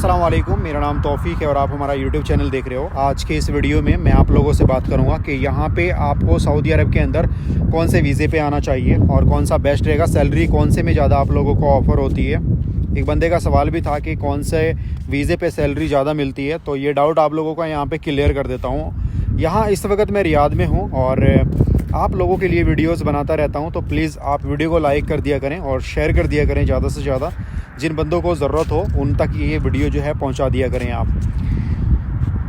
अस्सलाम वालेकुम, मेरा नाम तौफीक है और आप हमारा यूट्यूब चैनल देख रहे हो। आज के इस वीडियो में मैं आप लोगों से बात करूंगा कि यहाँ पे आपको सऊदी अरब के अंदर कौन से वीज़े पे आना चाहिए और कौन सा बेस्ट रहेगा, सैलरी कौन से में ज़्यादा आप लोगों को ऑफ़र होती है। एक बंदे का सवाल भी था कि कौन से वीज़े पे सैलरी ज़्यादा मिलती है, तो ये डाउट आप लोगों का यहाँ पर क्लियर कर देता हूँ। यहाँ इस वक्त मैं रियाद में हूँ और आप लोगों के लिए वीडियोस बनाता रहता हूं, तो प्लीज़ आप वीडियो को लाइक कर दिया करें और शेयर कर दिया करें ज़्यादा से ज़्यादा। जिन बंदों को ज़रूरत हो उन तक ये वीडियो जो है पहुंचा दिया करें। आप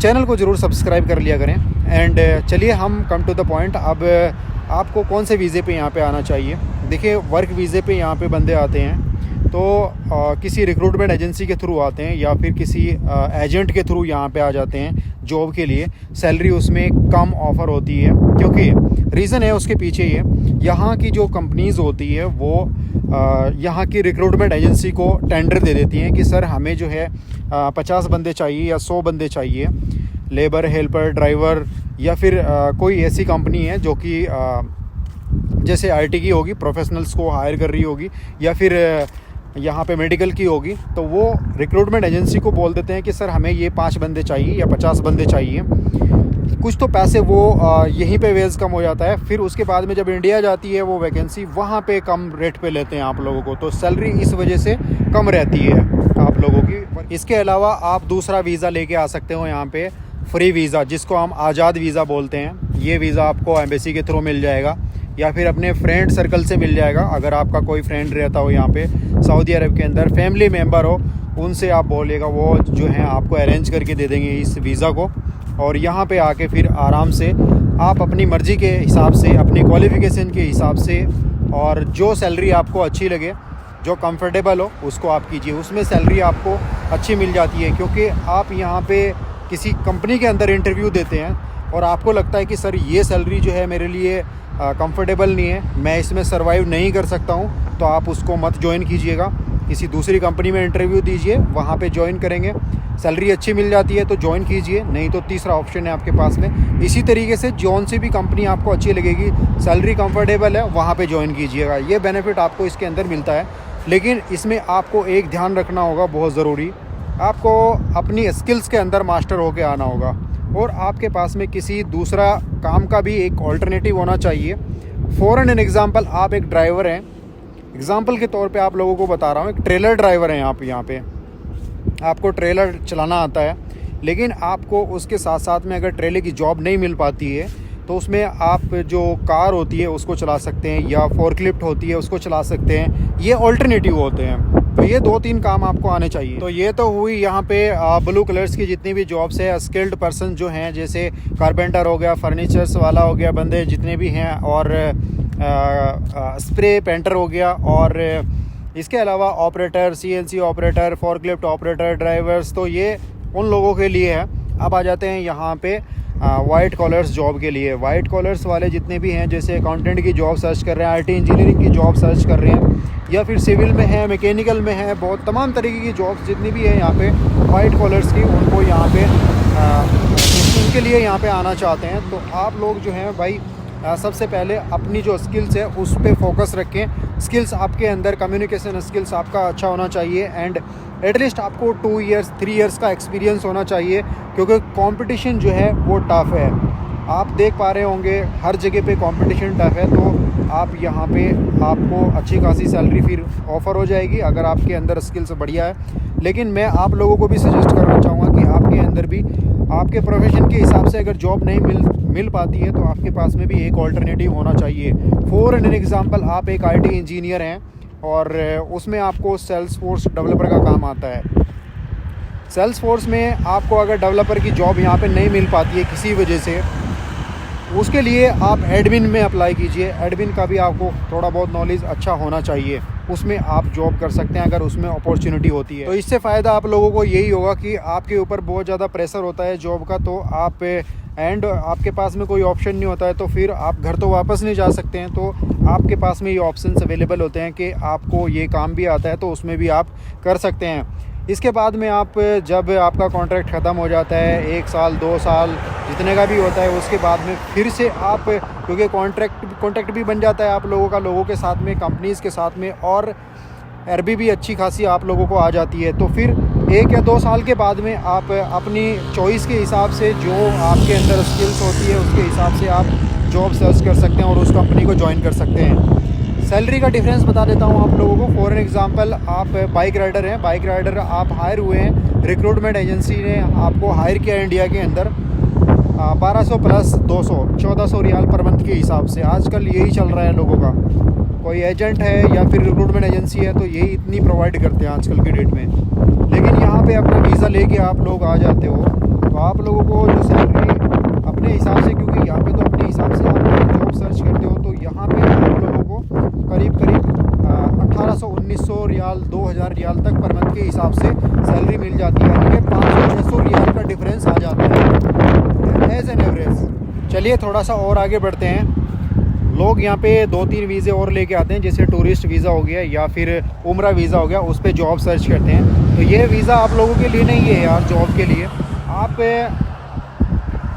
चैनल को ज़रूर सब्सक्राइब कर लिया करें। एंड चलिए हम कम टू द पॉइंट। अब आपको कौन से वीज़े पे यहाँ पे आना चाहिए। देखिए, वर्क वीज़े पे यहाँ पे बंदे आते हैं तो किसी रिक्रूटमेंट एजेंसी के थ्रू आते हैं या फिर किसी एजेंट के थ्रू यहाँ पे आ जाते हैं जॉब के लिए। सैलरी उसमें कम ऑफ़र होती है क्योंकि रीज़न है उसके पीछे ये, यहाँ की जो कंपनीज़ होती है वो यहाँ की रिक्रूटमेंट एजेंसी को टेंडर दे देती हैं कि सर हमें जो है 50 बंदे चाहिए या 100 बंदे चाहिए, लेबर, हेल्पर, ड्राइवर, या फिर कोई ऐसी कंपनी है जो कि जैसे आईटी की होगी, प्रोफेशनल्स को हायर कर रही होगी, या फिर यहाँ पे मेडिकल की होगी, तो वो रिक्रूटमेंट एजेंसी को बोल देते हैं कि सर हमें ये 5 बंदे चाहिए या 50 बंदे चाहिए। कुछ तो पैसे वो यहीं पे वेज कम हो जाता है। फिर उसके बाद में जब इंडिया जाती है वो वैकेंसी, वहाँ पे कम रेट पे लेते हैं आप लोगों को, तो सैलरी इस वजह से कम रहती है आप लोगों की। इसके अलावा आप दूसरा वीज़ा लेके आ सकते हो यहाँ पे, फ्री वीज़ा, जिसको हम आज़ाद वीज़ा बोलते हैं। ये वीज़ा आपको एम्बेसी के थ्रू मिल जाएगा या फिर अपने फ्रेंड सर्कल से मिल जाएगा। अगर आपका कोई फ्रेंड रहता हो यहाँ पे सऊदी अरब के अंदर, फैमिली मेम्बर हो, उनसे आप बोलिएगा, वो जो है आपको अरेंज करके दे देंगे इस वीज़ा को। और यहाँ पे आके फिर आराम से आप अपनी मर्ज़ी के हिसाब से, अपनी क्वालिफ़िकेशन के हिसाब से, और जो सैलरी आपको अच्छी लगे, जो कंफर्टेबल हो, उसको आप कीजिए। उसमें सैलरी आपको अच्छी मिल जाती है क्योंकि आप यहाँ पे किसी कंपनी के अंदर इंटरव्यू देते हैं और आपको लगता है कि सर ये सैलरी जो है मेरे लिए कंफर्टेबल नहीं है, मैं इसमें सर्वाइव नहीं कर सकता हूँ, तो आप उसको मत ज्वाइन कीजिएगा। किसी दूसरी कंपनी में इंटरव्यू दीजिए, वहाँ पे ज्वाइन करेंगे, सैलरी अच्छी मिल जाती है तो ज्वाइन कीजिए, नहीं तो तीसरा ऑप्शन है आपके पास में। इसी तरीके से जौन सी भी कंपनी आपको अच्छी लगेगी, सैलरी कंफर्टेबल है, वहाँ पे ज्वाइन कीजिएगा। ये बेनिफिट आपको इसके अंदर मिलता है। लेकिन इसमें आपको एक ध्यान रखना होगा, बहुत ज़रूरी, आपको अपनी स्किल्स के अंदर मास्टर होकर आना होगा और आपके पास में किसी दूसरा काम का भी एक ऑल्टरनेटिव होना चाहिए। फॉर एन एग्ज़ाम्पल, आप एक ड्राइवर हैं, एग्ज़ाम्पल के तौर पे आप लोगों को बता रहा हूँ, एक ट्रेलर ड्राइवर हैं आप। यहाँ पे आपको ट्रेलर चलाना आता है, लेकिन आपको उसके साथ साथ में अगर ट्रेलर की जॉब नहीं मिल पाती है तो उसमें आप जो कार होती है उसको चला सकते हैं या फोर्कलिफ्ट होती है उसको चला सकते हैं। ये ऑल्टरनेटिव होते हैं। तो ये 2-3 काम आपको आने चाहिए। तो ये तो हुई यहाँ पे ब्लू कलर्स की जितनी भी जॉब्स है। स्किल्ड पर्सन जो हैं, जैसे कारपेंटर हो गया, फर्नीचर्स वाला हो गया, बंदे जितने भी हैं, और स्प्रे पेंटर हो गया, और इसके अलावा operator, CNC operator, forklift operator, drivers, तो ये उन लोगों के लिए है। अब आ जाते हैं यहाँ पे वाइट कॉलर्स जॉब के लिए। वाइट कॉलर्स वाले जितने भी हैं, जैसे अकाउंटेंट की जॉब सर्च कर रहे हैं, आईटी इंजीनियरिंग की जॉब सर्च कर रहे हैं, या फिर सिविल में है, मैकेनिकल में है, बहुत तमाम तरीके की जॉब्स जितनी भी है यहाँ पे वाइट कॉलर्स की, उनको यहाँ पे उनके लिए यहाँ पे आना चाहते हैं। तो आप लोग जो हैं भाई, सबसे पहले अपनी जो स्किल्स है उस पर फोकस रखें। स्किल्स आपके अंदर, कम्युनिकेशन स्किल्स आपका अच्छा होना चाहिए, एंड एटलीस्ट आपको 2 ईयर्स 3 ईयर्स का एक्सपीरियंस होना चाहिए क्योंकि कंपटीशन जो है वो टफ़ है। आप देख पा रहे होंगे हर जगह पे कंपटीशन टफ़ है, तो आप यहाँ पे आपको अच्छी खासी सैलरी फिर ऑफ़र हो जाएगी अगर आपके अंदर स्किल्स बढ़िया है। लेकिन मैं आप लोगों को भी सजेस्ट करना चाहूँगा कि आपके अंदर भी आपके प्रोफेशन के हिसाब से अगर जॉब नहीं मिल पाती है तो आपके पास में भी एक ऑल्टरनेटिव होना चाहिए। फॉर एन एग्ज़ाम्पल, आप एक आईटी इंजीनियर हैं और उसमें आपको सेल्स फोर्स डेवलपर का काम आता है। सेल्स फोर्स में आपको अगर डेवलपर की जॉब यहाँ पे नहीं मिल पाती है किसी वजह से, उसके लिए आप एडमिन में अप्लाई कीजिए। एडमिन का भी आपको थोड़ा बहुत नॉलेज अच्छा होना चाहिए, उसमें आप जॉब कर सकते हैं अगर उसमें अपॉर्चुनिटी होती है। तो इससे फ़ायदा आप लोगों को यही होगा कि आपके ऊपर बहुत ज़्यादा प्रेशर होता है जॉब का, तो आप एंड आपके पास में कोई ऑप्शन नहीं होता है, तो फिर आप घर तो वापस नहीं जा सकते हैं। तो आपके पास में ये ऑप्शंस अवेलेबल होते हैं कि आपको ये काम भी आता है तो उसमें भी आप कर सकते हैं। इसके बाद में आप, जब आपका कॉन्ट्रैक्ट ख़त्म हो जाता है, 1 साल 2 साल जितने का भी होता है, उसके बाद में फिर से आप, क्योंकि कॉन्ट्रैक्ट भी बन जाता है आप लोगों का, लोगों के साथ में, कंपनीज़ के साथ में, और अरबी भी अच्छी खासी आप लोगों को आ जाती है, तो फिर 1 या 2 साल के बाद में आप अपनी चॉइस के हिसाब से जो आपके अंदर स्किल्स होती है उसके हिसाब से आप जॉब सर्च कर सकते हैं और उस कंपनी को ज्वाइन कर सकते हैं। सैलरी का डिफरेंस बता देता हूँ आप लोगों को। फॉर एग्जांपल आप बाइक राइडर हैं, बाइक राइडर आप हायर हुए हैं, रिक्रूटमेंट एजेंसी ने आपको हायर किया इंडिया के अंदर 1200 प्लस 200 1400 रियाल पर मंथ के हिसाब से। आजकल यही चल रहा है लोगों का। कोई एजेंट है या फिर रिक्रूटमेंट एजेंसी है तो यही इतनी प्रोवाइड करते हैं आजकल की डेट में। लेकिन यहाँ पे अपना वीज़ा लेके आप लोग आ जाते हो तो आप लोगों को जो सैलरी अपने हिसाब से, क्योंकि यहाँ पे तो अपने हिसाब से आप जॉब सर्च करते हो, तो यहाँ पे आप लोगों को करीब 1800-1900 रियाल 2000 रियाल तक पर मंथ के हिसाब से सैलरी मिल जाती है। यानी कि 500-600 रियाल का डिफरेंस आ जाता है एज एन एवरेज। चलिए थोड़ा सा और आगे बढ़ते हैं। लोग यहाँ पे 2-3 वीज़े और लेके आते हैं, जैसे टूरिस्ट वीज़ा हो गया या फिर उम्रा वीज़ा हो गया, उस पर जॉब सर्च करते हैं। तो ये वीज़ा आप लोगों के लिए नहीं है यार, जॉब के लिए। आप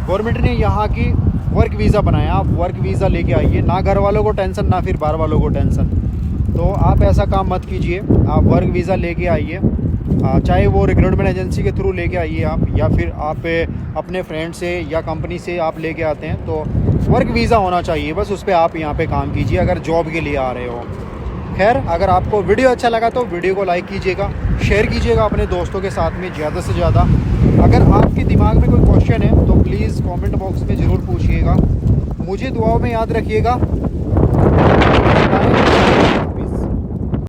गवर्नमेंट ने यहाँ की वर्क वीज़ा बनाया, आप वर्क वीज़ा लेके आइए, ना घर वालों को टेंशन ना फिर बाहर वालों को टेंशन। तो आप ऐसा काम मत कीजिए, आप वर्क वीज़ा लेके आइए, चाहे वो रिक्रूटमेंट एजेंसी के थ्रू लेके आइए आप, या फिर आप अपने फ्रेंड से या कंपनी से आप लेके आते हैं। तो वर्क वीज़ा होना चाहिए, बस उस पर आप यहाँ पे काम कीजिए अगर जॉब के लिए आ रहे हो। खैर, अगर आपको वीडियो अच्छा लगा तो वीडियो को लाइक कीजिएगा, शेयर कीजिएगा अपने दोस्तों के साथ में ज़्यादा से ज़्यादा। अगर आपके दिमाग में कोई क्वेश्चन है तो प्लीज़ कमेंट बॉक्स में ज़रूर पूछिएगा। मुझे दुआओं में याद रखिएगा।